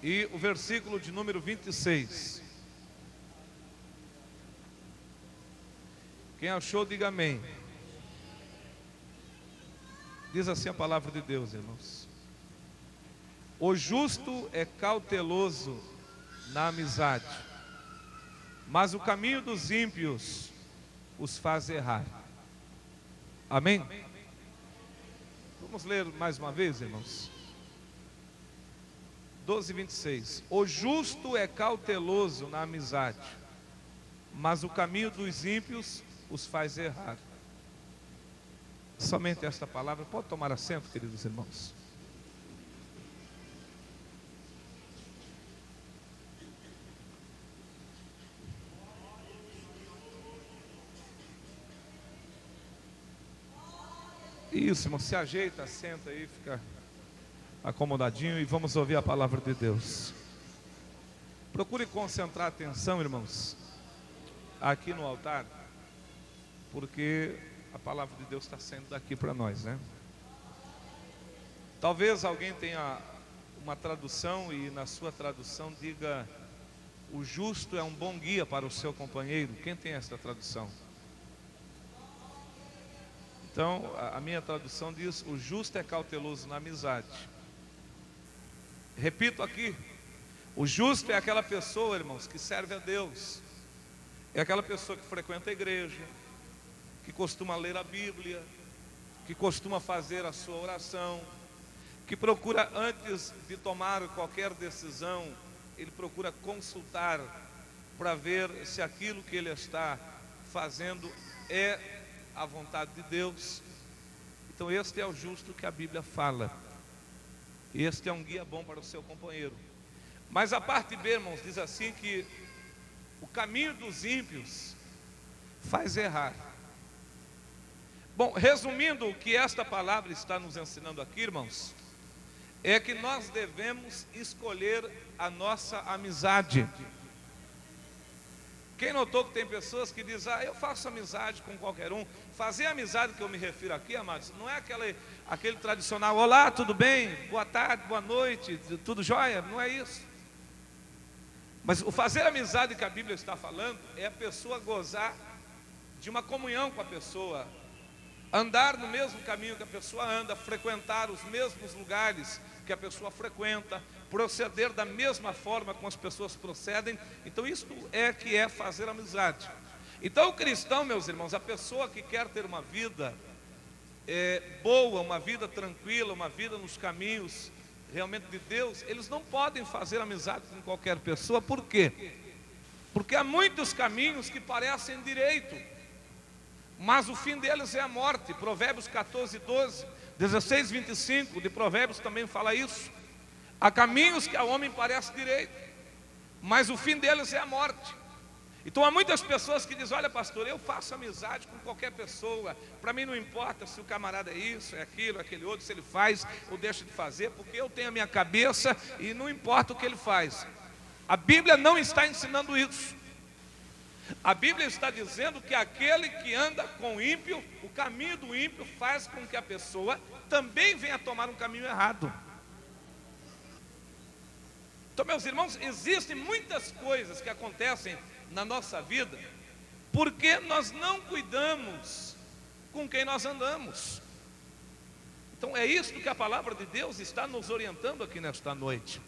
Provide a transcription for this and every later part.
e o versículo de número 26. Quem achou, diga amém. Diz assim a palavra de Deus, irmãos: o justo é cauteloso na amizade, mas o caminho dos ímpios os faz errar. Amém? Vamos ler mais uma vez, irmãos. 12:26. O justo é cauteloso na amizade, mas o caminho dos ímpios os faz errar. Somente esta palavra. Pode tomar assento, queridos irmãos. Isso, irmão, se ajeita, senta aí, fica acomodadinho e vamos ouvir a palavra de Deus. Procure concentrar a atenção, irmãos, aqui no altar, porque a palavra de Deus está saindo daqui para nós, né? Talvez alguém tenha uma tradução e na sua tradução diga: o justo é um bom guia para o seu companheiro. Quem tem essa tradução? Então, a minha tradução diz: o justo é cauteloso na amizade. Repito aqui: o justo é aquela pessoa, irmãos, que serve a Deus. É aquela pessoa que frequenta a igreja, que costuma ler a Bíblia, que costuma fazer a sua oração, que procura, antes de tomar qualquer decisão, ele procura consultar para ver se aquilo que ele está fazendo é a vontade de Deus. Então este é o justo que a Bíblia fala. Este é um guia bom para o seu companheiro. Mas a parte B, irmãos, diz assim que o caminho dos ímpios faz errar. Bom, resumindo o que esta palavra está nos ensinando aqui, irmãos, é que nós devemos escolher a nossa amizade. Quem notou que tem pessoas que dizem: eu faço amizade com qualquer um. Fazer amizade que eu me refiro aqui, amados, não é aquele tradicional: olá, tudo bem? Boa tarde, boa noite, tudo jóia? Não é isso. Mas o fazer amizade que a Bíblia está falando é a pessoa gozar de uma comunhão com a pessoa, andar no mesmo caminho que a pessoa anda, frequentar os mesmos lugares que a pessoa frequenta, proceder da mesma forma como as pessoas procedem. Então isto é que é fazer amizade. Então o cristão, meus irmãos, a pessoa que quer ter uma vida boa, uma vida tranquila, uma vida nos caminhos realmente de Deus, eles não podem fazer amizade com qualquer pessoa. Por quê? Porque há muitos caminhos que parecem direito, mas o fim deles é a morte. Provérbios 14:12, 16:25 de Provérbios também fala isso. Há caminhos que ao homem parece direito, mas o fim deles é a morte. Então há muitas pessoas que dizem: olha, pastor, eu faço amizade com qualquer pessoa, para mim não importa se o camarada é isso, é aquilo, é aquele outro, se ele faz ou deixa de fazer, porque eu tenho a minha cabeça e não importa o que ele faz. A Bíblia não está ensinando isso. A Bíblia está dizendo que aquele que anda com o ímpio, o caminho do ímpio faz com que a pessoa também venha tomar um caminho errado. Então, meus irmãos, existem muitas coisas que acontecem na nossa vida porque nós não cuidamos com quem nós andamos. Então é isso que a palavra de Deus está nos orientando aqui nesta noite.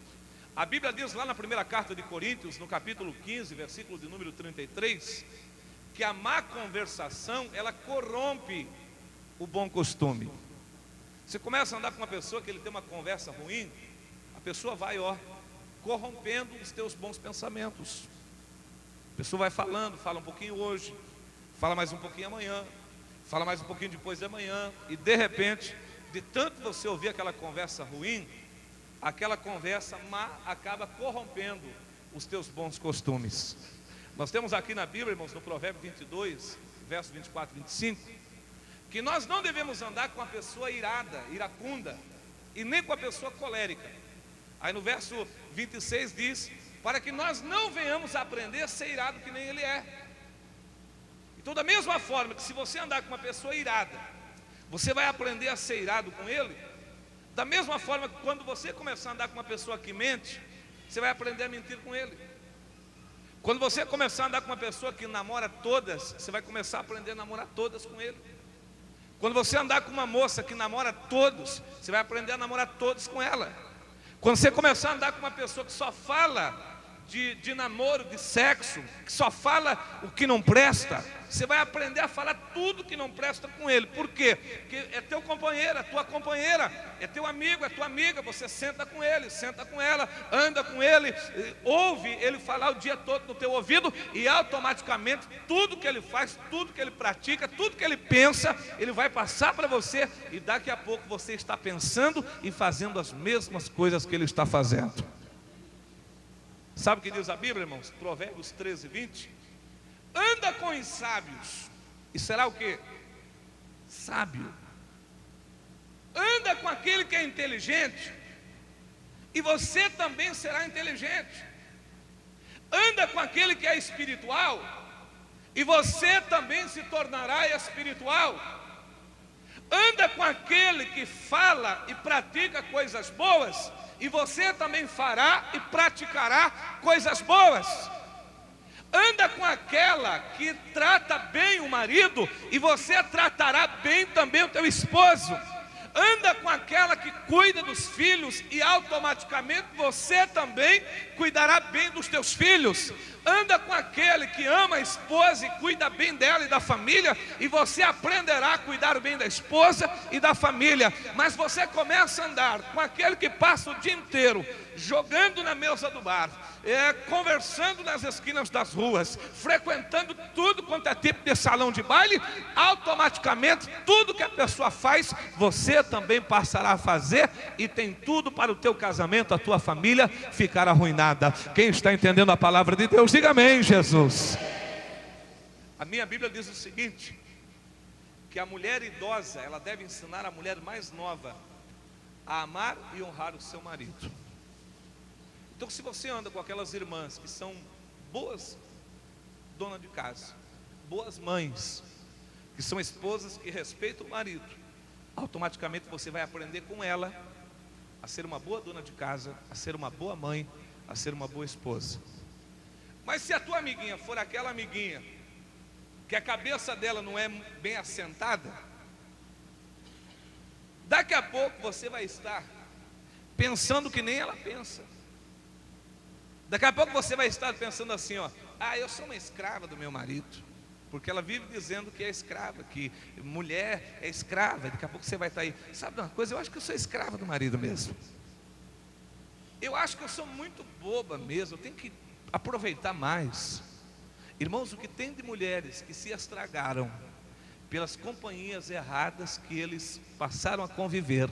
A Bíblia diz lá na primeira carta de Coríntios, no capítulo 15, versículo de número 33, que a má conversação, ela corrompe o bom costume. Você começa a andar com uma pessoa que ele tem uma conversa ruim, a pessoa vai, corrompendo os teus bons pensamentos. A pessoa vai falando, fala um pouquinho hoje, fala mais um pouquinho amanhã, fala mais um pouquinho depois de amanhã, e de repente, de tanto você ouvir aquela conversa ruim, aquela conversa má acaba corrompendo os teus bons costumes. Nós temos aqui na Bíblia, irmãos, no Provérbio 22, versos 24 e 25, que nós não devemos andar com a pessoa irada, iracunda, e nem com a pessoa colérica. Aí no verso 26 diz: para que nós não venhamos a aprender a ser irado que nem ele é. Então, da mesma forma que se você andar com uma pessoa irada, você vai aprender a ser irado com ele, da mesma forma que quando você começar a andar com uma pessoa que mente, você vai aprender a mentir com ele. Quando você começar a andar com uma pessoa que namora todas, você vai começar a aprender a namorar todas com ele. Quando você andar com uma moça que namora todos, você vai aprender a namorar todos com ela. Quando você começar a andar com uma pessoa que só fala de namoro, de sexo, que só fala o que não presta, você vai aprender a falar tudo que não presta com ele. Por quê? Porque é teu companheiro, é tua companheira, é teu amigo, é tua amiga. Você senta com ele, senta com ela, anda com ele, ouve ele falar o dia todo no teu ouvido, e automaticamente tudo que ele faz, tudo que ele pratica, tudo que ele pensa, ele vai passar para você, e daqui a pouco você está pensando e fazendo as mesmas coisas que ele está fazendo. Sabe o que diz a Bíblia, irmãos? Provérbios 13, 20. Anda com os sábios, e será o quê? Sábio. Anda com aquele que é inteligente, e você também será inteligente. Anda com aquele que é espiritual, e você também se tornará espiritual. Anda com aquele que fala e pratica coisas boas, e você também fará e praticará coisas boas. Anda com aquela que trata bem o marido, e você tratará bem também o teu esposo. Anda com aquela que cuida dos filhos, e automaticamente você também cuidará bem dos teus filhos. Anda com aquele que ama a esposa e cuida bem dela e da família, e você aprenderá a cuidar bem da esposa e da família. Mas você começa a andar com aquele que passa o dia inteiro jogando na mesa do bar, conversando nas esquinas das ruas, frequentando tudo quanto é tipo de salão de baile, automaticamente tudo que a pessoa faz, você também passará a fazer, e tem tudo para o teu casamento, a tua família ficar arruinada. Quem está entendendo a palavra de Deus, diga amém, Jesus. A minha Bíblia diz o seguinte, que a mulher idosa, ela deve ensinar a mulher mais nova a amar e honrar o seu marido. Então, se você anda com aquelas irmãs que são boas donas de casa, boas mães, que são esposas que respeitam o marido, automaticamente você vai aprender com ela a ser uma boa dona de casa, a ser uma boa mãe, a ser uma boa esposa. Mas se a tua amiguinha for aquela amiguinha que a cabeça dela não é bem assentada, daqui a pouco você vai estar pensando que nem ela pensa. Daqui a pouco você vai estar pensando assim, ó, eu sou uma escrava do meu marido, porque ela vive dizendo que é escrava, que mulher é escrava. Daqui a pouco você vai estar aí, sabe uma coisa, eu acho que eu sou escrava do marido mesmo. Eu acho que eu sou muito boba mesmo, eu tenho que aproveitar mais. Irmãos, o que tem de mulheres que se estragaram pelas companhias erradas que eles passaram a conviver,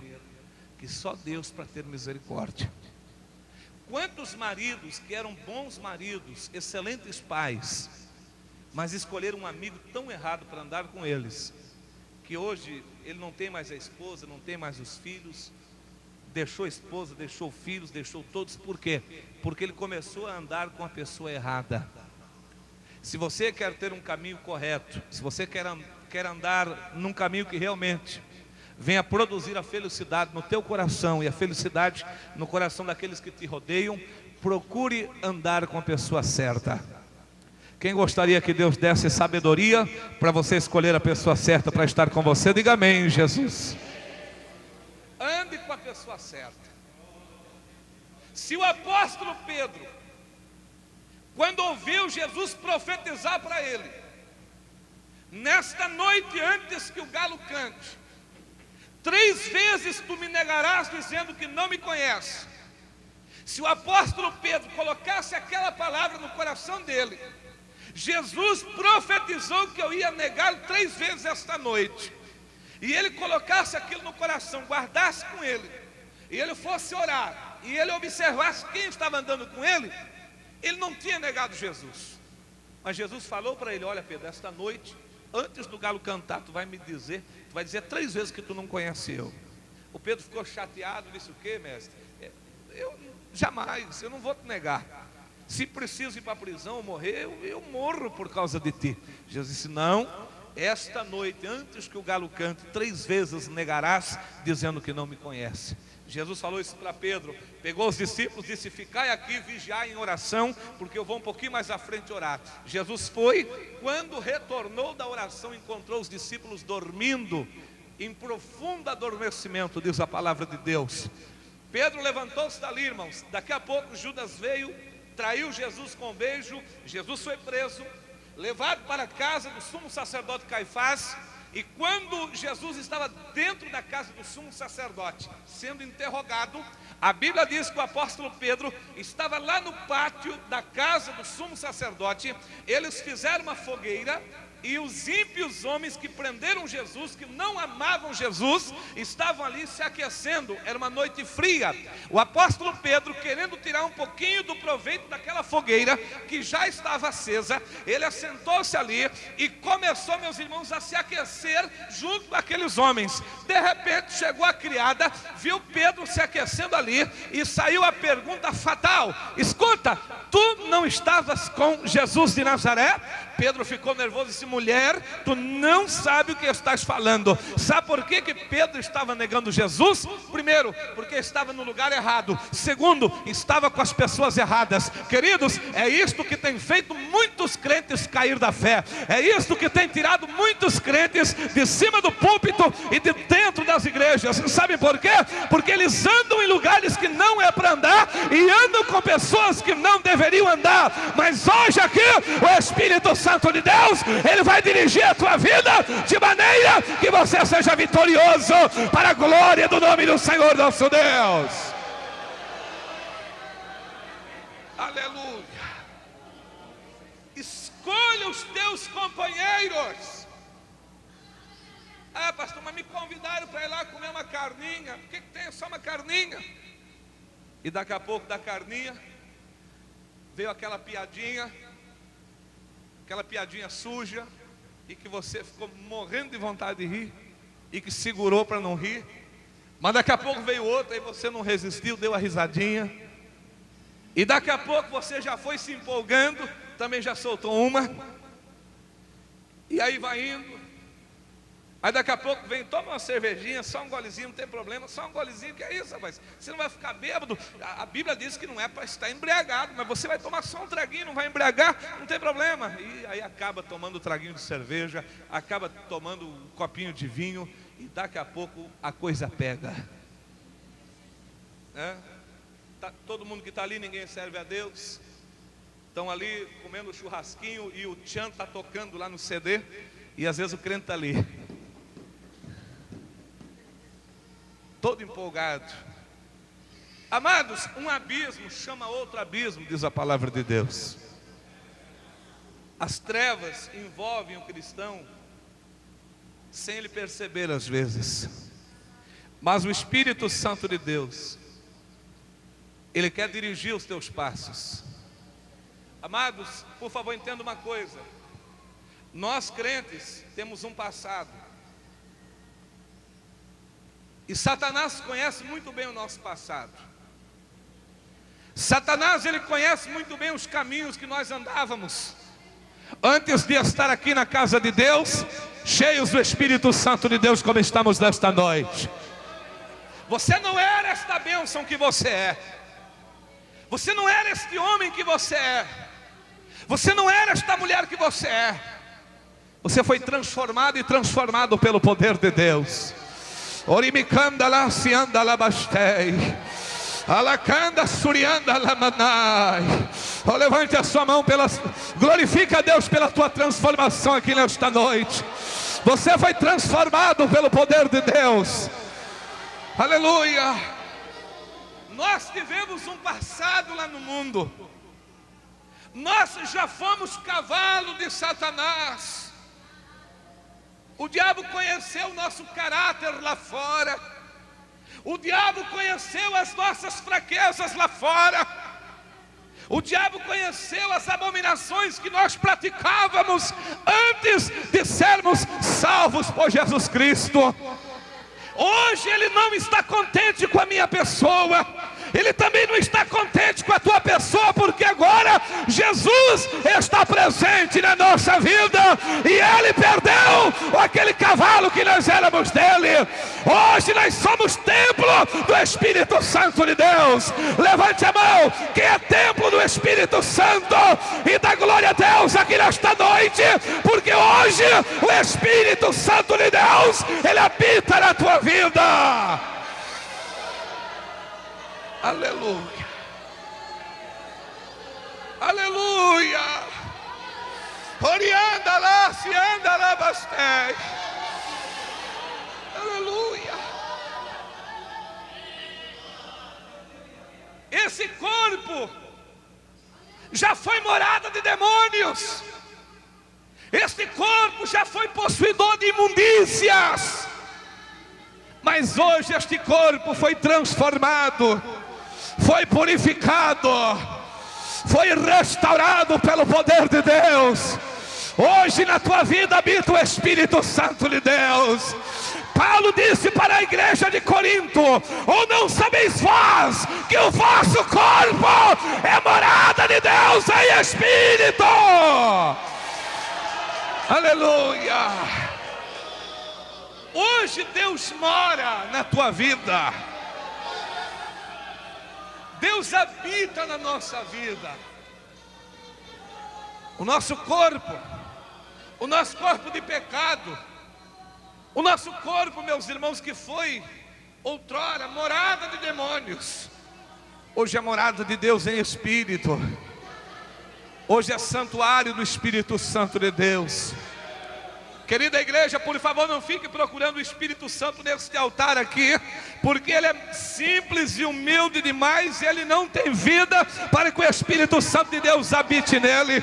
que só Deus para ter misericórdia. Quantos maridos que eram bons maridos, excelentes pais, mas escolheram um amigo tão errado para andar com eles, que hoje ele não tem mais a esposa, não tem mais os filhos, deixou a esposa, deixou filhos, deixou todos. Por quê? Porque ele começou a andar com a pessoa errada. Se você quer ter um caminho correto, se você quer andar num caminho que realmente venha produzir a felicidade no teu coração e a felicidade no coração daqueles que te rodeiam, procure andar com a pessoa certa. Quem gostaria que Deus desse sabedoria para você escolher a pessoa certa para estar com você, diga amém, Jesus. Ande com a pessoa certa. Se o apóstolo Pedro, quando ouviu Jesus profetizar para ele, nesta noite antes que o galo cante, 3 vezes tu me negarás dizendo que não me conhece. Se o apóstolo Pedro colocasse aquela palavra no coração dele, Jesus profetizou que eu ia negar 3 vezes esta noite, e ele colocasse aquilo no coração, guardasse com ele, e ele fosse orar, e ele observasse quem estava andando com ele, ele não tinha negado Jesus. Mas Jesus falou para ele, olha Pedro, esta noite, antes do galo cantar, tu vai dizer 3 vezes que tu não conhece eu. O Pedro ficou chateado, disse o quê, mestre? Eu jamais, eu não vou te negar. Se preciso ir para a prisão ou morrer, eu morro por causa de ti. Jesus disse, não, esta noite, antes que o galo cante, 3 vezes negarás, dizendo que não me conhece. Jesus falou isso para Pedro, pegou os discípulos e disse: ficai aqui, vigiai em oração, porque eu vou um pouquinho mais à frente orar. Jesus foi, quando retornou da oração, encontrou os discípulos dormindo, em profundo adormecimento, diz a palavra de Deus. Pedro levantou-se dali, irmãos. Daqui a pouco Judas veio, traiu Jesus com um beijo. Jesus foi preso, levado para a casa do sumo sacerdote Caifás. E quando Jesus estava dentro da casa do sumo sacerdote, sendo interrogado, a Bíblia diz que o apóstolo Pedro estava lá no pátio da casa do sumo sacerdote. Eles fizeram uma fogueira, e os ímpios homens que prenderam Jesus, que não amavam Jesus, estavam ali se aquecendo. Era uma noite fria. O apóstolo Pedro, querendo tirar um pouquinho do proveito daquela fogueira que já estava acesa, ele assentou-se ali e começou, meus irmãos, a se aquecer junto com aqueles homens. De repente chegou a criada, viu Pedro se aquecendo ali, e saiu a pergunta fatal: escuta, tu não estavas com Jesus de Nazaré? Pedro ficou nervoso e disse: mulher, tu não sabe o que estás falando. Sabe por que Pedro estava negando Jesus? Primeiro, porque estava no lugar errado. Segundo, estava com as pessoas erradas. Queridos, é isto que tem feito muitos crentes cair da fé. É isto que tem tirado muitos crentes de cima do púlpito e de dentro das igrejas. Sabe por quê? Porque eles andam em lugares que não é para andar, e andam com pessoas que não deveriam andar. Mas hoje aqui, o Espírito Santo de Deus, Ele vai dirigir a tua vida de maneira que você seja vitorioso, para a glória do nome do Senhor nosso Deus. Aleluia. Escolha os teus companheiros. Ah, pastor, mas me convidaram para ir lá comer uma carninha. O que tem? Só uma carninha. E daqui a pouco da carninha veio aquela piadinha suja, e que você ficou morrendo de vontade de rir, e que segurou para não rir. Mas daqui a pouco veio outra, e você não resistiu, deu a risadinha. E daqui a pouco você já foi se empolgando, também já soltou uma. E aí vai indo. Aí daqui a pouco vem, toma uma cervejinha, só um golezinho, não tem problema, só um golezinho, que é isso, rapaz? Você não vai ficar bêbado. A Bíblia diz que não é para estar embriagado, mas você vai tomar só um traguinho, não vai embriagar, não tem problema. E aí acaba tomando um traguinho de cerveja, acaba tomando um copinho de vinho, e daqui a pouco a coisa pega. Todo mundo que está ali, ninguém serve a Deus. Estão ali comendo churrasquinho, e o tchan está tocando lá no CD, e às vezes o crente está ali, todo empolgado. Amados, um abismo chama outro abismo, diz a palavra de Deus. As trevas envolvem o cristão sem ele perceber às vezes. Mas o Espírito Santo de Deus, Ele quer dirigir os teus passos. Amados, por favor, entenda uma coisa. Nós crentes temos um passado, e Satanás conhece muito bem o nosso passado. Satanás, ele conhece muito bem os caminhos que nós andávamos antes de estar aqui na casa de Deus, cheios do Espírito Santo de Deus, como estamos nesta noite. Você não era esta bênção que você é. Você não era este homem que você é. Você não era esta mulher que você é. Você foi transformado e transformado pelo poder de Deus. Orimicanda lá se anda lá bastei, alacanda surianda lá manai. Oh, levante a sua mão, glorifica a Deus pela tua transformação aqui nesta noite. Você foi transformado pelo poder de Deus. Aleluia. Nós tivemos um passado lá no mundo. Nós já fomos cavalo de Satanás. O diabo conheceu o nosso caráter lá fora. O diabo conheceu as nossas fraquezas lá fora. O diabo conheceu as abominações que nós praticávamos antes de sermos salvos por Jesus Cristo. Hoje ele não está contente com a minha pessoa. Ele também não está contente com a tua pessoa, porque agora Jesus está presente na nossa vida, e Ele perdeu aquele cavalo que nós éramos dele. Hoje nós somos templo do Espírito Deus. Levante a mão, que é templo do Espírito Santo, e dá glória a Deus aqui nesta noite, porque hoje o Espírito Santo de Deus, ele habita na tua vida. Aleluia, aleluia. Orianda lá, se anda lá, bastante. Aleluia. Esse corpo já foi morada de demônios. Este corpo já foi possuidor de imundícias. Mas hoje este corpo foi transformado, foi purificado, foi restaurado pelo poder de Deus. Hoje na tua vida habita o Espírito Santo de Deus. Paulo disse para a igreja de Corinto: ou não sabeis vós que o vosso corpo é morada de Deus em Espírito? Aleluia. Hoje Deus mora na tua vida. Deus habita na nossa vida. O nosso corpo de pecado, o nosso corpo, meus irmãos, que foi outrora morada de demônios, hoje é morada de Deus em Espírito. Hoje é santuário do Espírito Santo de Deus. Querida igreja, por favor, não fique procurando o Espírito Santo neste altar aqui, porque ele é simples e humilde demais, e ele não tem vida para que o Espírito Santo de Deus habite nele.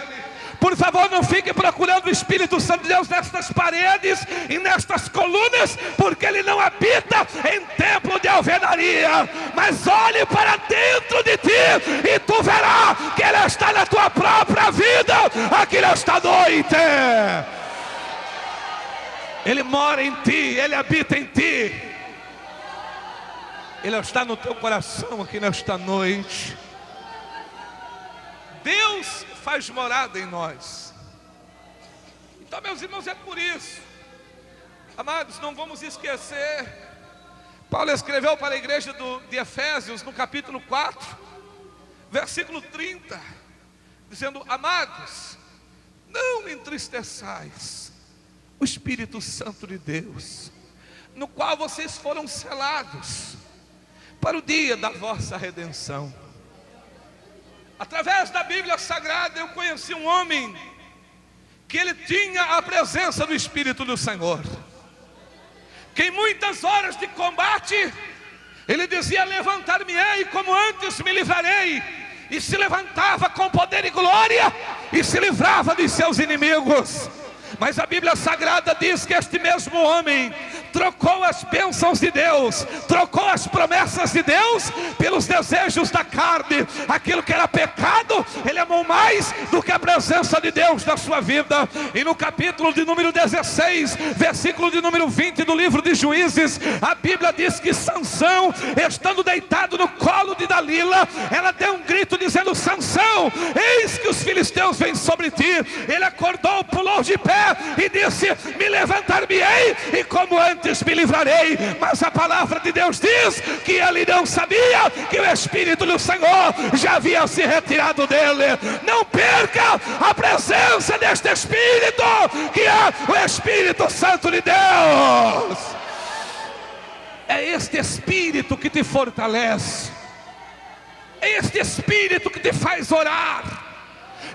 Por favor, não fique procurando o Espírito Santo de Deus nestas paredes e nestas colunas, porque ele não habita em templo de alvenaria. Mas olhe para dentro de ti e tu verás que ele está na tua própria vida aqui nesta noite. Ele mora em ti, ele habita em ti. Ele está no teu coração aqui nesta noite. Deus faz morada em nós. Então, meus irmãos, é por isso, amados, não vamos esquecer. Paulo escreveu para a igreja de Efésios, no capítulo 4, versículo 30, dizendo: amados, não entristeçais o Espírito Santo de Deus, no qual vocês foram selados para o dia da vossa redenção. Através da Bíblia Sagrada eu conheci um homem que ele tinha a presença do Espírito do Senhor, que em muitas horas de combate ele dizia: levantar-me-ei como antes me livrarei, e se levantava com poder e glória e se livrava dos seus inimigos. Mas a Bíblia Sagrada diz que este mesmo homem trocou as bênçãos de Deus, trocou as promessas de Deus pelos desejos da carne. Aquilo que era pecado, ele amou mais do que a presença de Deus na sua vida. E no capítulo de número 16, versículo de número 20 do livro de Juízes, a Bíblia diz que Sansão, estando deitado no colo de Dalila, ela deu um grito dizendo: Sansão, eis que os filisteus vêm sobre ti. Ele acordou, pulou de pé e disse: me levantar-me-ei e como antes me livrarei. Mas a palavra de Deus diz que ele não sabia que o Espírito do Senhor já havia se retirado dele. Não perca a presença deste Espírito, que é o Espírito Santo de Deus. É este Espírito que te fortalece, é este Espírito que te faz orar,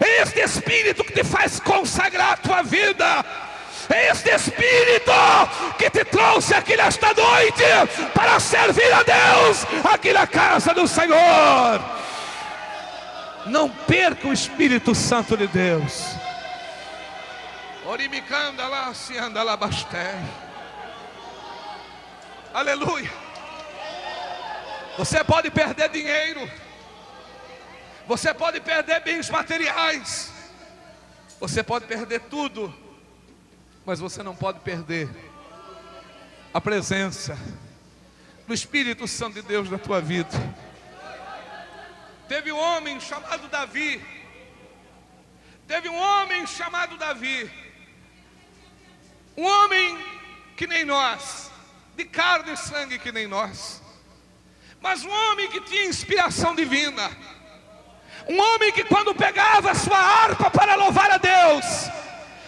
é este Espírito que te faz consagrar a tua vida, é este Espírito que te trouxe aqui nesta noite para servir a Deus aqui na casa do Senhor. Não perca o Espírito Santo de Deus. Orimicanda lá, se anda lá basté. Aleluia. Você pode perder dinheiro, você pode perder bens materiais, você pode perder tudo, mas você não pode perder a presença do Espírito Santo de Deus na tua vida. Teve um homem chamado Davi, um homem que nem nós, de carne e sangue que nem nós, Mas um homem que tinha inspiração divina, um homem que quando pegava a sua harpa para louvar a Deus,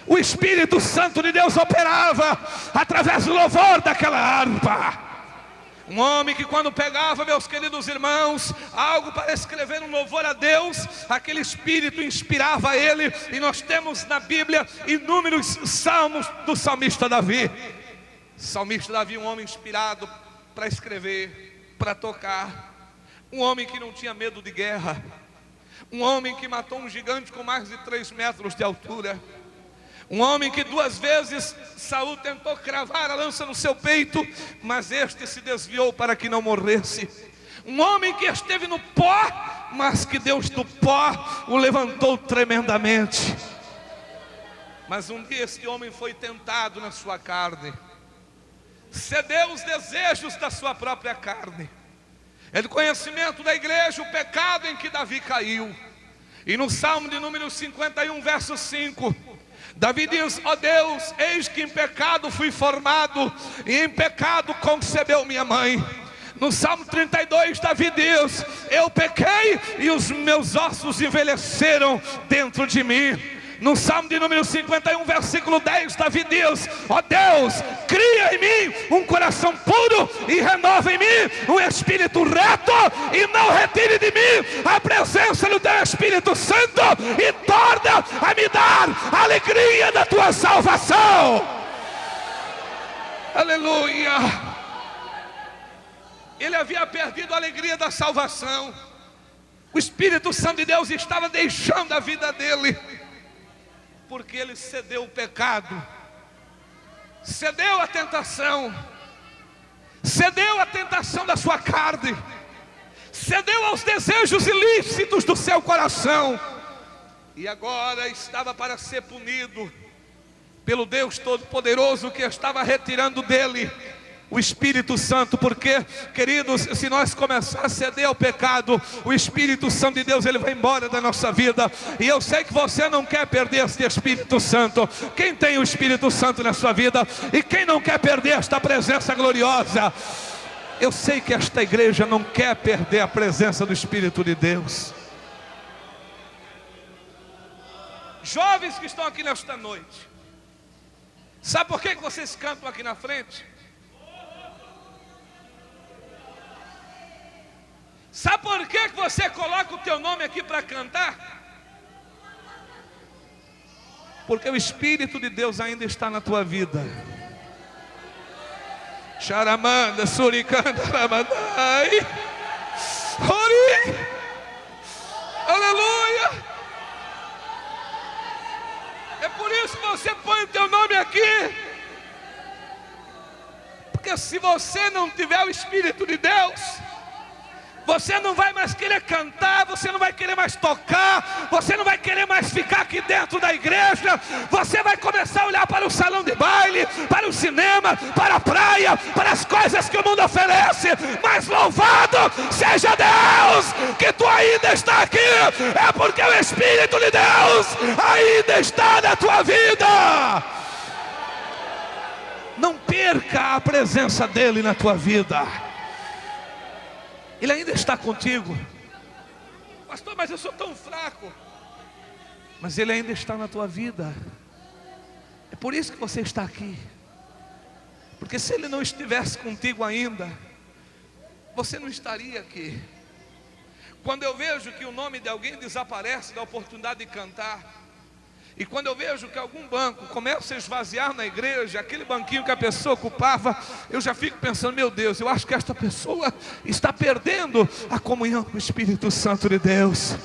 o Espírito Santo de Deus operava através do louvor daquela harpa. Um homem que quando pegava, meus queridos irmãos, algo para escrever um louvor a Deus, aquele Espírito inspirava ele. E nós temos na Bíblia inúmeros salmos do salmista Davi. Salmista Davi, um homem inspirado para escrever, para tocar. Um homem que não tinha medo de guerra. Um homem que matou um gigante com mais de 3 metros de altura. Um homem que 2 vezes Saul tentou cravar a lança no seu peito, mas este se desviou para que não morresse. Um homem que esteve no pó, mas que Deus do pó o levantou tremendamente. Mas um dia esse homem foi tentado na sua carne, cedeu os desejos da sua própria carne. É do conhecimento da igreja o pecado em que Davi caiu. E no Salmo de número 51, verso 5, Davi diz: ó Deus, eis que em pecado fui formado, e em pecado concebeu minha mãe. No Salmo 32, Davi diz: eu pequei e os meus ossos envelheceram dentro de mim. No Salmo de número 51, versículo 10, Davi diz: ó Deus, cria em mim um coração puro e renova em mim um espírito reto, e não retire de mim a presença do teu Espírito Santo, e torna a me dar a alegria da tua salvação. Aleluia. Ele havia perdido a alegria da salvação. O Espírito Santo de Deus estava deixando a vida dele, porque ele cedeu o pecado, cedeu a tentação, cedeu a tentação da sua carne, cedeu aos desejos ilícitos do seu coração, e agora estava para ser punido pelo Deus Todo-Poderoso, que estava retirando dele o Espírito Santo. Porque, queridos, se nós começarmos a ceder ao pecado, o Espírito Santo de Deus, ele vai embora da nossa vida. E eu sei que você não quer perder esse Espírito Santo. Quem tem o Espírito Santo na sua vida, e quem não quer perder esta presença gloriosa? Eu sei que esta igreja não quer perder a presença do Espírito de Deus. Jovens que estão aqui nesta noite, sabe por que vocês cantam aqui na frente? Sabe por que você coloca o teu nome aqui para cantar? Porque o Espírito de Deus ainda está na tua vida. Charamanda, suricanda, ramadai, ori, aleluia. É por isso que você põe o teu nome aqui. Porque se você não tiver o Espírito de Deus, você não vai mais querer cantar, você não vai querer mais tocar, você não vai querer mais ficar aqui dentro da igreja. Você vai começar a olhar para o salão de baile, para o cinema, para a praia, para as coisas que o mundo oferece. Mas louvado seja Deus, que tu ainda está aqui. É porque o Espírito de Deus ainda está na tua vida. Não perca a presença dele na tua vida. Ele ainda está contigo. Pastor, mas eu sou tão fraco. Mas ele ainda está na tua vida. É por isso que você está aqui. Porque se ele não estivesse contigo ainda, você não estaria aqui. Quando eu vejo que o nome de alguém desaparece da oportunidade de cantar, e quando eu vejo que algum banco começa a esvaziar na igreja, aquele banquinho que a pessoa ocupava, eu já fico pensando: meu Deus, eu acho que esta pessoa está perdendo a comunhão com o Espírito Santo de Deus.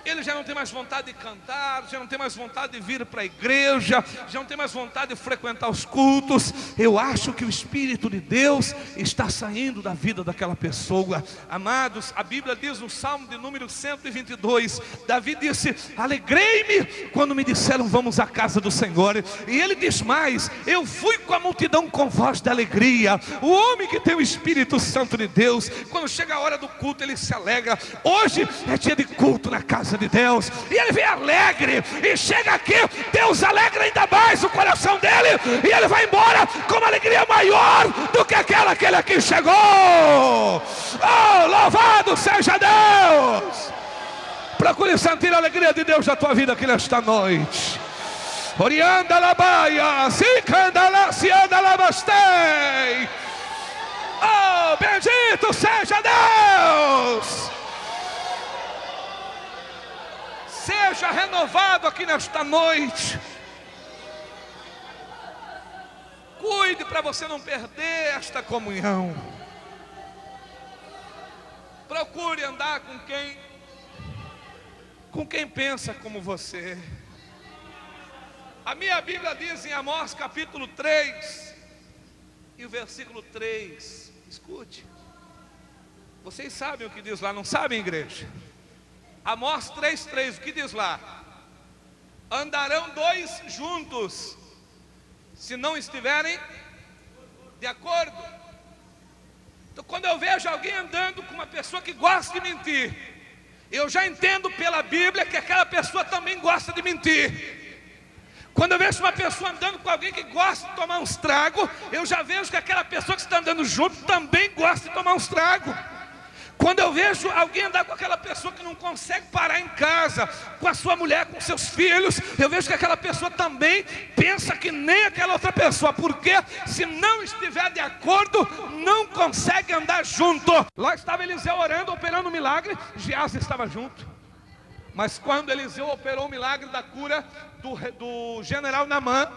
Ele já não tem mais vontade de cantar, já não tem mais vontade de vir para a igreja, já não tem mais vontade de frequentar os cultos. Eu acho que o Espírito de Deus está saindo da vida daquela pessoa. Amados, a Bíblia diz no Salmo de número 122, Davi disse: alegrei-me quando me disseram vamos à casa do Senhor. E ele diz mais: eu fui com a multidão com voz de alegria. O homem que tem o Espírito Santo de Deus, quando chega a hora do culto, ele se alegra. Hoje é dia de culto na casa de de Deus, e ele vem alegre, e chega aqui, Deus alegra ainda mais o coração dele, e ele vai embora com uma alegria maior do que aquela que ele aqui chegou. Oh, louvado seja Deus! Procure sentir a alegria de Deus na tua vida aqui nesta noite. Orianda labaia, sicanda la sianda labastei. Oh, bendito seja Deus! Seja renovado aqui nesta noite. Cuide para você não perder esta comunhão. Procure andar com quem pensa como você. A minha Bíblia diz em Amós capítulo 3 e o versículo 3. Escute. Vocês sabem o que diz lá, não sabem, igreja? Amós 3:3, o que diz lá? Andarão dois juntos, se não estiverem de acordo. Então, quando eu vejo alguém andando com uma pessoa que gosta de mentir, eu já entendo pela Bíblia que aquela pessoa também gosta de mentir. Quando eu vejo uma pessoa andando com alguém que gosta de tomar uns tragos, eu já vejo que aquela pessoa que está andando junto também gosta de tomar uns tragos. Quando eu vejo alguém andar com aquela pessoa que não consegue parar em casa, com a sua mulher, com seus filhos, eu vejo que aquela pessoa também pensa que nem aquela outra pessoa, porque se não estiver de acordo, não consegue andar junto. Lá estava Eliseu orando, operando um milagre, Geazi estava junto. Mas quando Eliseu operou o milagre da cura do general Naamã,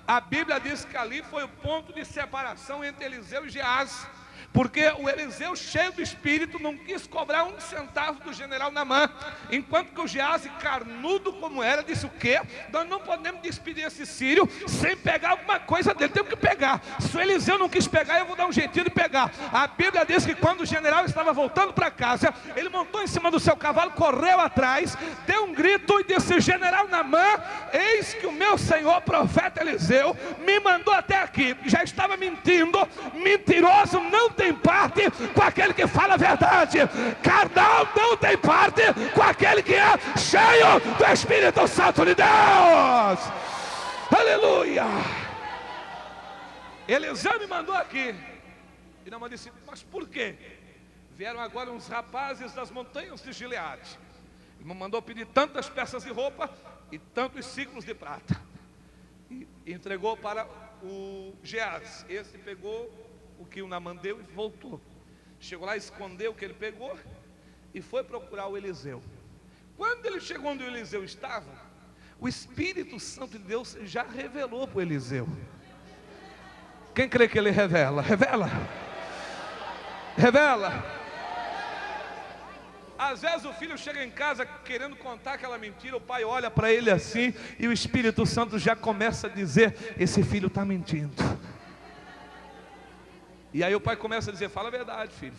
a Bíblia diz que ali foi o ponto de separação entre Eliseu e Geazi. Porque o Eliseu, cheio do Espírito, não quis cobrar um centavo do general Naamã. Enquanto que o Geazi, carnudo como era, disse: o quê? Nós não podemos despedir esse sírio sem pegar alguma coisa dele, temos que pegar. Se o Eliseu não quis pegar, eu vou dar um jeitinho de pegar. A Bíblia diz que quando o general estava voltando para casa, ele montou em cima do seu cavalo, correu atrás, deu um grito e disse: general Naamã, eis que o meu senhor profeta Eliseu me mandou até aqui. Já estava mentindo, mentiroso não tem parte com aquele que fala a verdade. Carnal não tem parte com aquele que é cheio do Espírito Santo de Deus. Aleluia. Eliseu me mandou aqui. E Naamã disse: mas por quê? Vieram agora uns rapazes das montanhas de Gileade. Ele me mandou pedir tantas peças de roupa e tantos ciclos de prata. E entregou para o Geazi. Esse pegou o que o Naamã deu e voltou. Chegou lá, escondeu o que ele pegou e foi procurar o Eliseu. Quando ele chegou onde o Eliseu estava, o Espírito Santo de Deus já revelou para o Eliseu. Quem crê que ele revela? Revela. Revela. Às vezes o filho chega em casa querendo contar aquela mentira, o pai olha para ele assim e o Espírito Santo já começa a dizer: esse filho está mentindo. E aí o pai começa a dizer: fala a verdade, filho,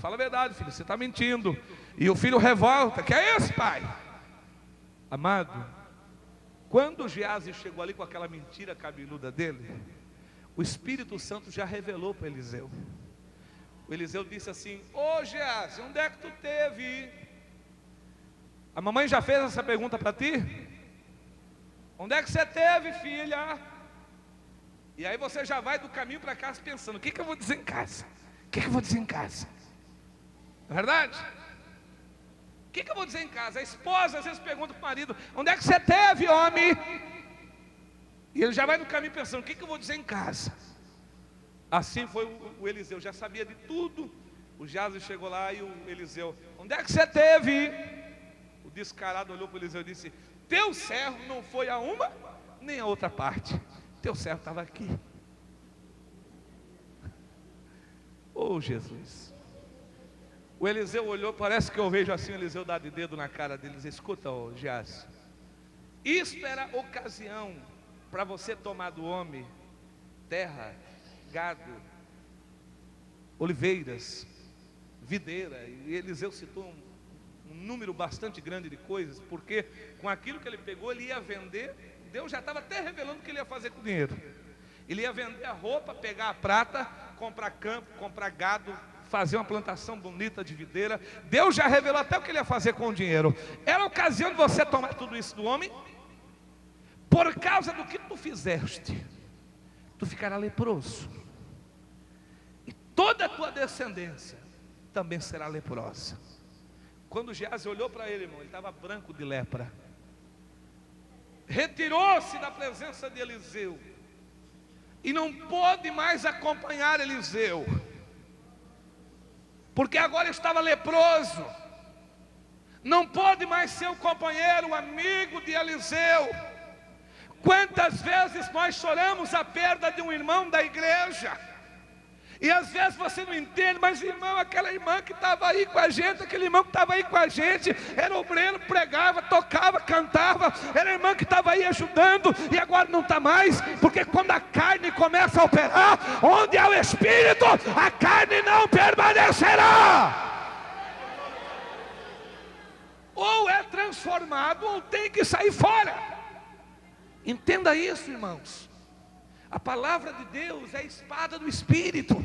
você está mentindo. E o filho revolta: que é esse, pai? Amado, quando Geazi chegou ali com aquela mentira cabeluda dele, o Espírito Santo já revelou para Eliseu. O Eliseu disse assim: ô Geazi, onde é que tu teve? A mamãe já fez essa pergunta para ti? Onde é que você teve, filha? E aí você já vai do caminho para casa pensando: o que eu vou dizer em casa? O que eu vou dizer em casa? Não é verdade? O que eu vou dizer em casa? A esposa às vezes pergunta para o marido: onde é que você teve, homem? E ele já vai no caminho pensando: o que eu vou dizer em casa? Assim foi o Eliseu, já sabia de tudo. O Geazi chegou lá e o Eliseu: onde é que você teve? O descarado olhou para o Eliseu e disse: teu servo não foi a uma nem a outra parte. Teu servo estava aqui. Oh Jesus. O Eliseu olhou, parece que eu vejo assim o Eliseu dar de dedo na cara dele e dizer: escuta, oh Geazi, isto era ocasião para você tomar do homem terra, gado, oliveiras, videira. E Eliseu citou um número bastante grande de coisas, porque com aquilo que ele pegou ele ia vender. Deus já estava até revelando o que ele ia fazer com o dinheiro. Ele ia vender a roupa, pegar a prata, comprar campo, comprar gado, fazer uma plantação bonita de videira. Deus já revelou até o que ele ia fazer com o dinheiro. Era a ocasião de você tomar tudo isso do homem. Por causa do que tu fizeste, tu ficará leproso, e toda a tua descendência também será leprosa. Quando Geazi olhou para ele, irmão, ele estava branco de lepra. Retirou-se da presença de Eliseu e não pôde mais acompanhar Eliseu, porque agora estava leproso. Não pôde mais ser o companheiro, o amigo de Eliseu. Quantas vezes nós choramos a perda de um irmão da igreja, e às vezes você não entende, mas irmão, aquela irmã que estava aí com a gente, aquele irmão que estava aí com a gente, era obreiro, pregava, tocava, cantava, era a irmã que estava aí ajudando, e agora não está mais, porque quando a carne começa a operar, onde há o Espírito, a carne não permanecerá. Ou é transformado, ou tem que sair fora. Entenda isso, irmãos. A palavra de Deus é a espada do Espírito.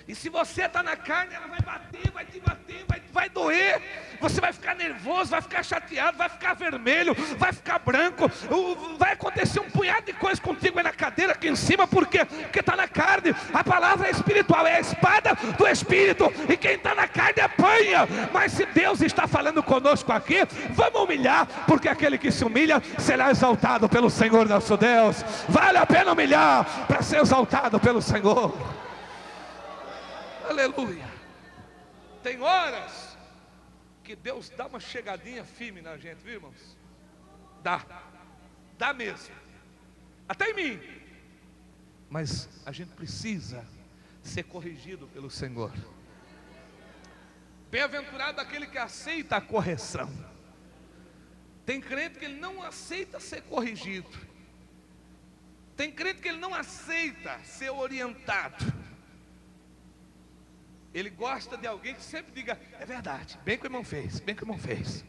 E se você está na carne, ela vai bater, vai te bater, vai doer. Você vai ficar nervoso, vai ficar chateado, vai ficar vermelho, vai ficar branco. Vai acontecer um punhado de coisas contigo aí na cadeira, aqui em cima. Por quê? Porque está na carne. A palavra é espiritual, é a espada do Espírito. E quem está na carne apanha. Mas se Deus está falando conosco aqui, vamos humilhar, porque aquele que se humilha será exaltado pelo Senhor nosso Deus. Vale a pena humilhar para ser exaltado pelo Senhor. Aleluia. Tem horas que Deus dá uma chegadinha firme na gente, viu, irmãos? Dá mesmo, até em mim. Mas a gente precisa ser corrigido pelo Senhor. Bem-aventurado aquele que aceita a correção. Tem crente que ele não aceita ser corrigido. Tem crente que ele não aceita ser orientado. Ele gosta de alguém que sempre diga: é verdade, bem que o irmão fez, bem que o irmão fez.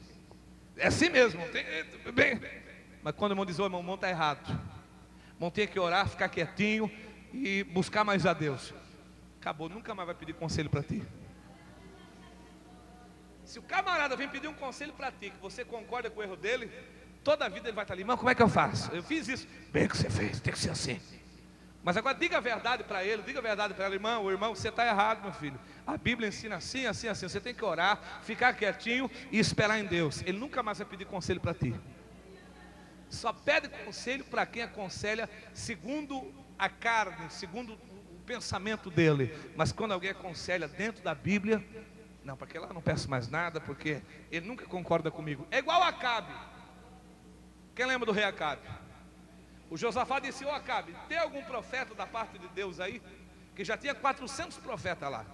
É assim mesmo, bem. Mas quando o irmão diz: ô irmão, está errado, o irmão tem que orar, ficar quietinho e buscar mais a Deus. Acabou, nunca mais vai pedir conselho para ti. Se o camarada vem pedir um conselho para ti, que você concorda com o erro dele, toda a vida ele vai estar ali: irmão, como é que eu faço? Eu fiz isso. Bem que você fez, tem que ser assim. Mas agora diga a verdade para ele, diga a verdade para ela: irmão, você está errado, meu filho. A Bíblia ensina assim, assim, assim. Você tem que orar, ficar quietinho e esperar em Deus. Ele nunca mais vai pedir conselho para ti. Só pede conselho para quem aconselha segundo a carne, segundo o pensamento dele. Mas quando alguém aconselha dentro da Bíblia, não, para aquele lá não peço mais nada, porque ele nunca concorda comigo. É igual a Acabe. Quem lembra do rei Acabe? O Josafá disse: ô Acabe, tem algum profeta da parte de Deus aí? Que já tinha 400 profetas lá.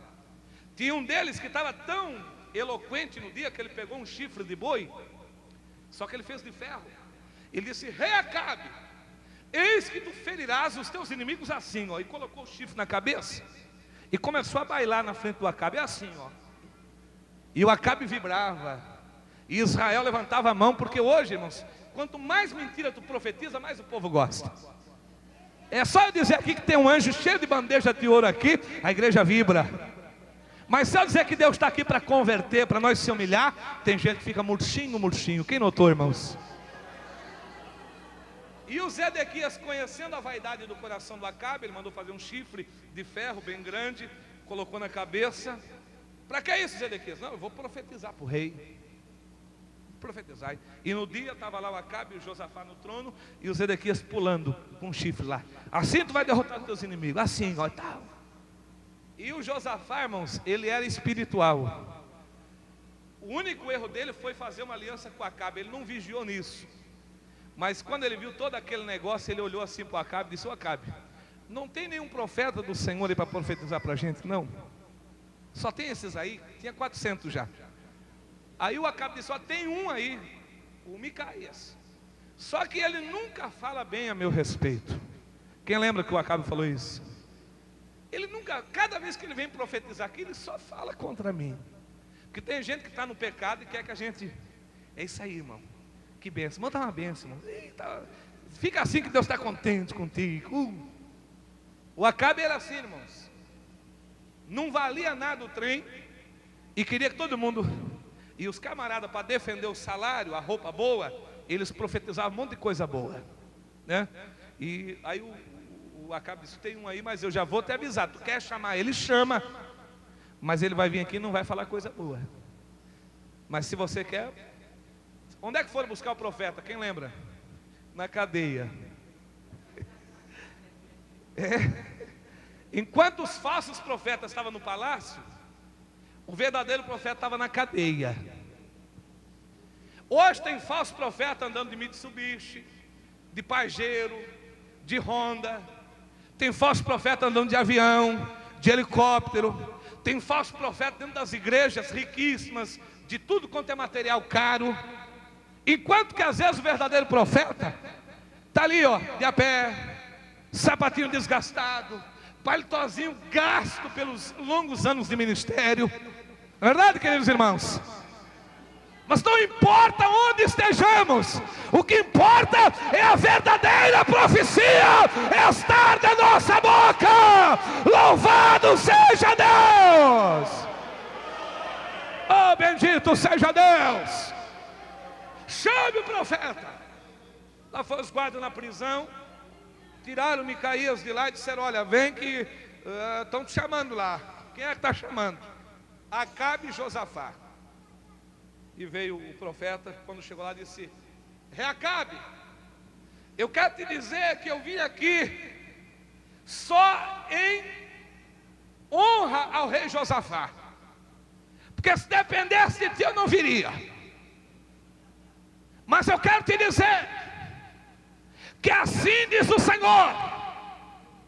Tinha um deles que estava tão eloquente no dia que ele pegou um chifre de boi, só que ele fez de ferro. Ele disse: rei Acabe, eis que tu ferirás os teus inimigos assim, ó. E colocou o chifre na cabeça e começou a bailar na frente do Acabe, assim, ó. E o Acabe vibrava, e Israel levantava a mão, porque hoje, irmãos, quanto mais mentira tu profetiza, mais o povo gosta. É só eu dizer aqui que tem um anjo cheio de bandeja de ouro aqui, a igreja vibra. Mas se eu dizer que Deus está aqui para converter, para nós se humilhar, tem gente que fica murchinho, murchinho. Quem notou, irmãos? E o Zedequias, conhecendo a vaidade do coração do Acabe, ele mandou fazer um chifre de ferro bem grande, colocou na cabeça. Para que isso, Zedequias? Não, eu vou profetizar para o rei. Profetizar. E no dia estava lá o Acabe e o Josafá no trono, e o Zedequias pulando com um chifre lá. Assim tu vai derrotar os teus inimigos. Assim, ó, tal. E o Josafá, irmãos, ele era espiritual. O único erro dele foi fazer uma aliança com o Acabe. Ele não vigiou nisso. Mas quando ele viu todo aquele negócio, ele olhou assim para o Acabe e disse: ô Acabe, não tem nenhum profeta do Senhor aí para profetizar para a gente? Não. Só tem esses aí. Tinha 400 já. Aí o Acabe disse: só tem um aí, o Micaías. Só que ele nunca fala bem a meu respeito. Quem lembra que o Acabe falou isso? Ele nunca, cada vez que ele vem profetizar aqui, ele só fala contra mim. Porque tem gente que está no pecado e quer que a gente... É isso aí, irmão. Que bênção. Manda uma bênção, irmão. Eita, fica assim que Deus está contente contigo. O Acabe era assim, irmãos. não valia nada o trem, e queria que todo mundo, e os camaradas, para defender o salário, a roupa boa, eles profetizavam um monte de coisa boa, né? E aí o Acabe disse, tem um aí, mas eu já vou te avisar, tu quer chamar ele, chama, mas ele vai vir aqui e não vai falar coisa boa. Mas se você quer, onde é que foram buscar o profeta? Quem lembra? Na cadeia. Enquanto os falsos profetas estavam no palácio, o verdadeiro profeta estava na cadeia. Hoje tem falso profeta andando de Mitsubishi, de Pajero, de Honda. Tem falso profeta andando de avião, de helicóptero. Tem falso profeta dentro das igrejas riquíssimas, de tudo quanto é material caro. Enquanto que às vezes o verdadeiro profeta está ali, ó, de a pé, sapatinho desgastado, palitozinho gasto pelos longos anos de ministério. Não é verdade, queridos irmãos? Mas não importa onde estejamos, o que importa é a verdadeira profecia estar na nossa boca. Louvado seja Deus! Oh, bendito seja Deus! Chame o profeta. Lá foram os guardas na prisão, tiraram Micaías de lá e disseram, olha, vem que estão te chamando lá. Quem é que está chamando? Acabe e Josafá. E veio o profeta, quando chegou lá, disse, Rei Acabe, eu quero te dizer que eu vim aqui só em honra ao rei Josafá, porque se dependesse de ti eu não viria. Mas eu quero te dizer que assim diz o Senhor,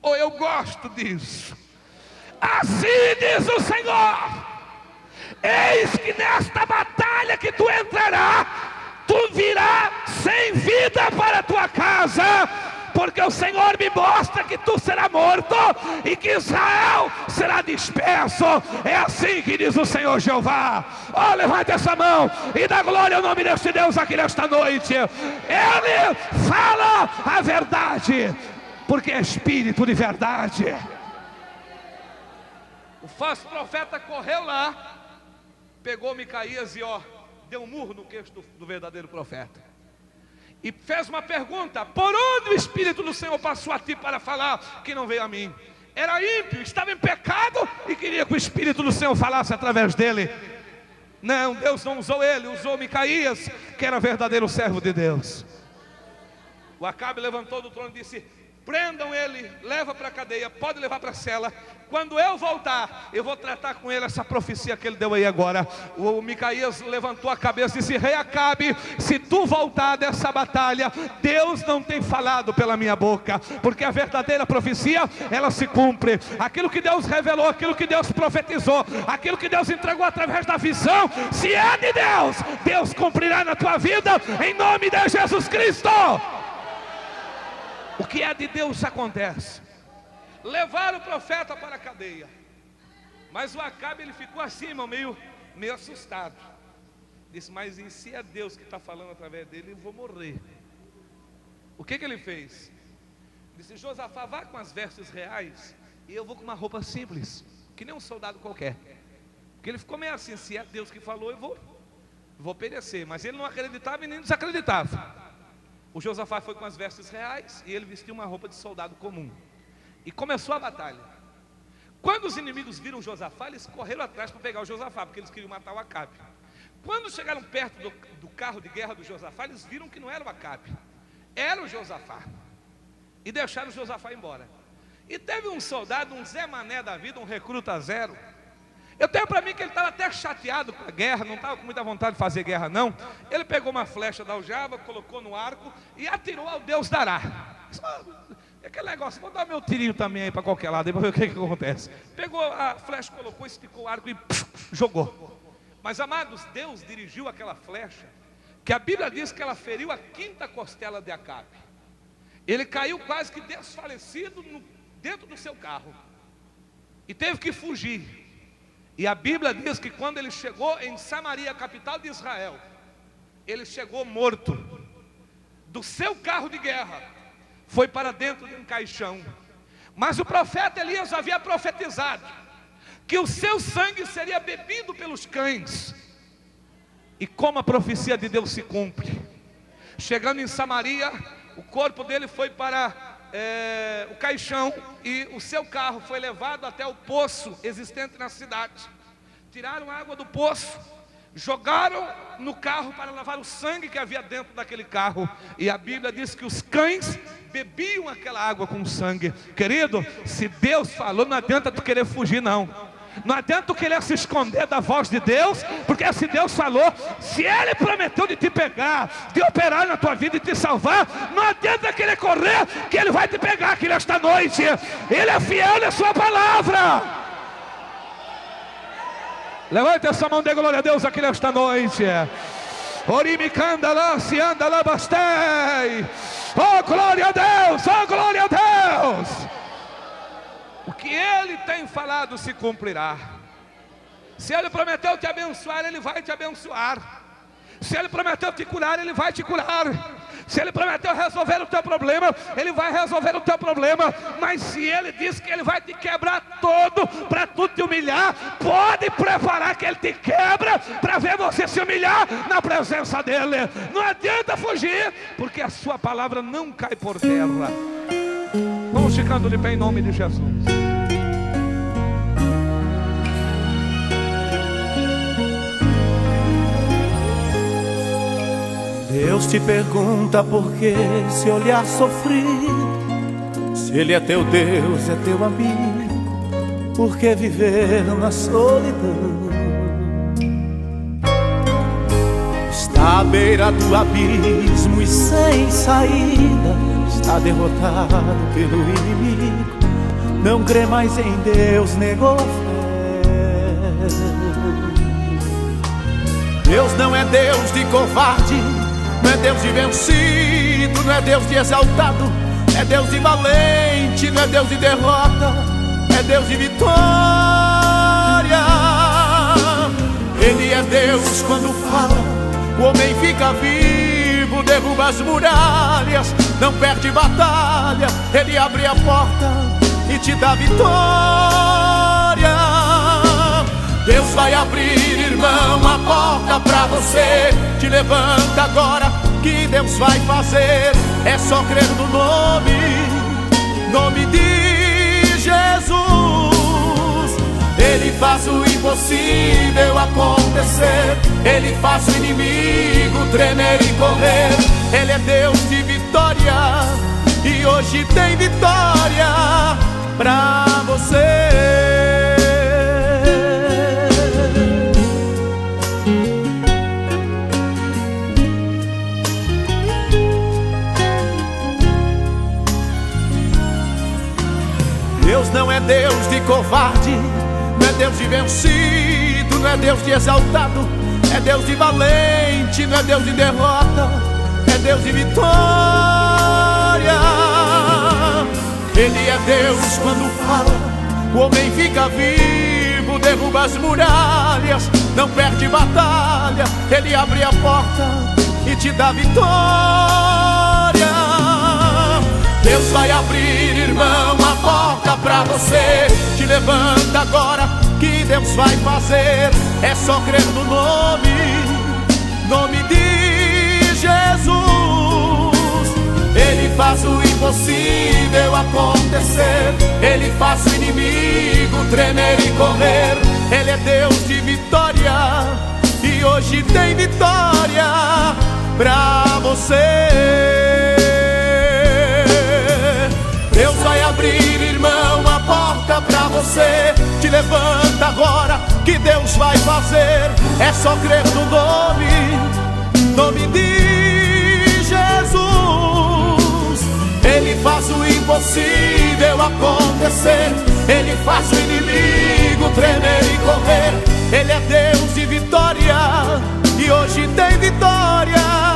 ou eu gosto disso, assim diz o Senhor, eis que nesta batalha que tu entrará, tu virá sem vida para a tua casa, porque o Senhor me mostra que tu serás morto e que Israel será disperso. É assim que diz o Senhor Jeová. Oh, levante essa mão e dá glória ao nome deste Deus aqui nesta noite. Ele fala a verdade, porque é espírito de verdade. O falso profeta correu lá, pegou Micaías e deu um murro no queixo do verdadeiro profeta. E fez uma pergunta, por onde o Espírito do Senhor passou a ti para falar que não veio a mim? Era ímpio, estava em pecado e queria que o Espírito do Senhor falasse através dele. Não, Deus não usou ele, usou Micaías, que era verdadeiro servo de Deus. O Acabe levantou do trono e disse, prendam ele, leva para a cadeia, pode levar para a cela. Quando eu voltar, eu vou tratar com ele essa profecia que ele deu aí agora. O Micaías levantou a cabeça e disse, Rei Acabe, se tu voltar dessa batalha, Deus não tem falado pela minha boca, porque a verdadeira profecia, ela se cumpre. Aquilo que Deus revelou, aquilo que Deus profetizou, aquilo que Deus entregou através da visão, se é de Deus, Deus cumprirá na tua vida, em nome de Jesus Cristo. O que é de Deus acontece. Levaram o profeta para a cadeia, mas o Acabe, ele ficou assim, irmão, meio assustado. Disse, mas e se é Deus que está falando através dele, eu vou morrer. O que ele fez? Disse, Josafá, vá com as vestes reais e eu vou com uma roupa simples, que nem um soldado qualquer. Porque ele ficou meio assim, se é Deus que falou, eu vou perecer. Mas ele não acreditava e nem desacreditava. O Josafá foi com as vestes reais e ele vestiu uma roupa de soldado comum. E começou a batalha. Quando os inimigos viram Josafá, eles correram atrás para pegar o Josafá, porque eles queriam matar o Acabe. Quando chegaram perto do carro de guerra do Josafá, eles viram que não era o Acabe, era o Josafá. E deixaram o Josafá embora. E teve um soldado, um Zé Mané da vida, um recruta zero. Eu tenho para mim que ele estava até chateado com a guerra, não estava com muita vontade de fazer guerra não. Ele pegou uma flecha da aljava, colocou no arco e atirou ao Deus Dará. Aquele negócio, vou dar meu tirinho também aí para qualquer lado, aí para ver o que acontece. Pegou a flecha, colocou, esticou o arco e jogou. Mas amados, Deus dirigiu aquela flecha, que a Bíblia diz que ela feriu a 5ª costela de Acabe. Ele caiu quase que desfalecido dentro do seu carro e teve que fugir. E a Bíblia diz que quando ele chegou em Samaria, capital de Israel, ele chegou morto. Do seu carro de guerra, foi para dentro de um caixão. Mas o profeta Elias havia profetizado que o seu sangue seria bebido pelos cães. E como a profecia de Deus se cumpre. Chegando em Samaria, o corpo dele foi para o caixão, e o seu carro foi levado até o poço existente na cidade. Tiraram a água do poço, jogaram no carro para lavar o sangue que havia dentro daquele carro. E a Bíblia diz que os cães bebiam aquela água com sangue. Querido, se Deus falou, não adianta tu querer fugir não. Não adianta tu querer se esconder da voz de Deus, porque se Deus falou, se Ele prometeu de te pegar, de operar na tua vida e te salvar, não adianta querer correr, que Ele vai te pegar aqui nesta noite. Ele é fiel na sua palavra. Levante essa mão, dê glória a Deus aqui nesta noite. Orimicanda lá, se anda lá, bastei. Oh glória a Deus, oh glória a Deus. O que Ele tem falado se cumprirá. Se Ele prometeu te abençoar, Ele vai te abençoar. Se Ele prometeu te curar, Ele vai te curar. Se Ele prometeu resolver o teu problema, Ele vai resolver o teu problema. Mas se Ele disse que Ele vai te quebrar todo para tu te humilhar, pode preparar que Ele te quebra para ver você se humilhar na presença dEle. Não adianta fugir, porque a sua palavra não cai por terra. Vamos ficando de pé em nome de Jesus. Deus te pergunta por que se olhar sofrido, se Ele é teu Deus, é teu amigo, por que viver na solidão? Está à beira do abismo e sem saída, está derrotado pelo inimigo, não crê mais em Deus, negou a fé. Deus não é Deus de covarde, não é Deus de vencido, não é Deus de exaltado, é Deus de valente, não é Deus de derrota, é Deus de vitória. Ele é Deus quando fala, o homem fica vivo, derruba as muralhas, não perde batalha, Ele abre a porta e te dá vitória. Deus vai abrir, irmão, a porta pra você. Te levanta agora, que Deus vai fazer. É só crer no nome de Jesus. Ele faz o impossível acontecer, Ele faz o inimigo tremer e correr. Ele é Deus de vitória, e hoje tem vitória pra você. Deus não é Deus de covarde, não é Deus de vencido, não é Deus de exaltado, é Deus de valente, não é Deus de derrota, é Deus de vitória. Ele é Deus quando fala, o homem fica vivo, derruba as muralhas, não perde batalha, Ele abre a porta e te dá vitória. Deus vai abrir, irmão, a porta pra você. Te levanta agora, que Deus vai fazer. É só crer no nome de Jesus. Ele faz o impossível acontecer, Ele faz o inimigo tremer e correr. Ele é Deus de vitória, e hoje tem vitória pra você. Deus vai abrir, irmão, a porta pra você. Te levanta agora, que Deus vai fazer. É só crer no nome de Jesus. Ele faz o impossível acontecer, Ele faz o inimigo tremer e correr. Ele é Deus de vitória, e hoje tem vitória